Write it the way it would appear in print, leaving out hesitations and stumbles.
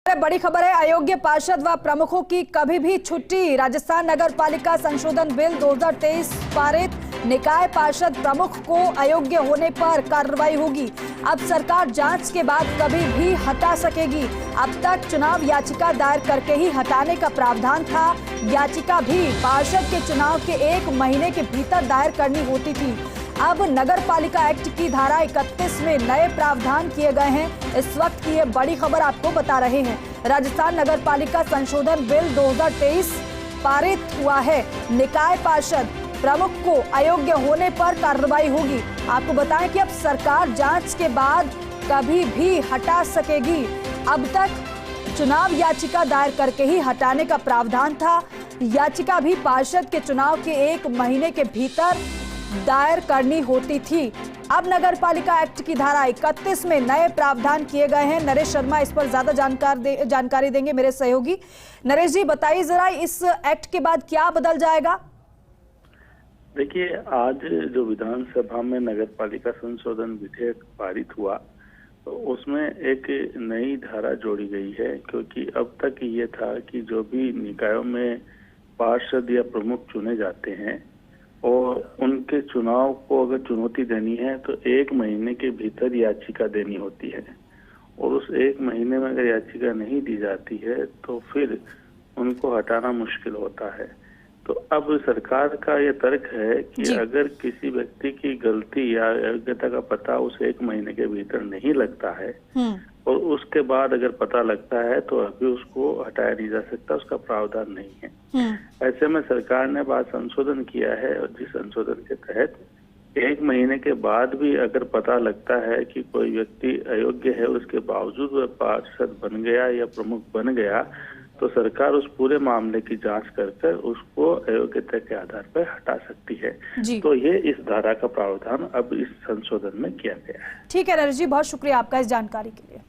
बड़ी खबर है, अयोग्य पार्षद व प्रमुखों की कभी भी छुट्टी। राजस्थान नगर पालिका संशोधन बिल 2023 पारित। निकाय पार्षद प्रमुख को अयोग्य होने पर कार्रवाई होगी। अब सरकार जांच के बाद कभी भी हटा सकेगी। अब तक चुनाव याचिका दायर करके ही हटाने का प्रावधान था। याचिका भी पार्षद के चुनाव के 1 महीने के भीतर दायर करनी होती थी। अब नगर पालिका एक्ट की धारा 31 में नए प्रावधान किए गए हैं। इस वक्त की ये बड़ी खबर आपको बता रहे हैं। राजस्थान नगर पालिका संशोधन बिल 2023 पारित हुआ है। निकाय पार्षद प्रमुख को अयोग्य होने पर कार्रवाई होगी। आपको बताएं कि अब सरकार जांच के बाद कभी भी हटा सकेगी। अब तक चुनाव याचिका दायर करके ही हटाने का प्रावधान था। याचिका भी पार्षद के चुनाव के 1 महीने के भीतर दायर करनी होती थी। अब नगर पालिका एक्ट की धारा 31 में नए प्रावधान किए गए हैं। नरेश शर्मा इस पर ज्यादा जानकारी देंगे, मेरे सहयोगी। नरेश जी, बताइए जरा, इस एक्ट के बाद क्या बदल जाएगा? देखिए, आज जो विधानसभा में नगर पालिका संशोधन विधेयक पारित हुआ तो उसमें एक नई धारा जोड़ी गई है, क्योंकि अब तक ये था कि जो भी निकायों में पार्षद या प्रमुख चुने जाते हैं और उनके चुनाव को अगर चुनौती देनी है तो 1 महीने के भीतर याचिका देनी होती है, और उस 1 महीने में अगर याचिका नहीं दी जाती है तो फिर उनको हटाना मुश्किल होता है। तो अब सरकार का ये तर्क है कि अगर किसी व्यक्ति की गलती या अयोग्यता का पता उस 1 महीने के भीतर नहीं लगता है और उसके बाद अगर पता लगता है तो अभी उसको हटाया नहीं जा सकता, उसका प्रावधान नहीं है। ऐसे में सरकार ने बात संशोधन किया है, और जिस संशोधन के तहत 1 महीने के बाद भी अगर पता लगता है कि कोई व्यक्ति अयोग्य है, उसके बावजूद वह पार्षद बन गया या प्रमुख बन गया, तो सरकार उस पूरे मामले की जांच कर उसको अयोग्यता के आधार पर हटा सकती है। तो ये इस धारा का प्रावधान अब इस संशोधन में किया गया है। ठीक है नरेश जी, बहुत शुक्रिया आपका इस जानकारी के लिए।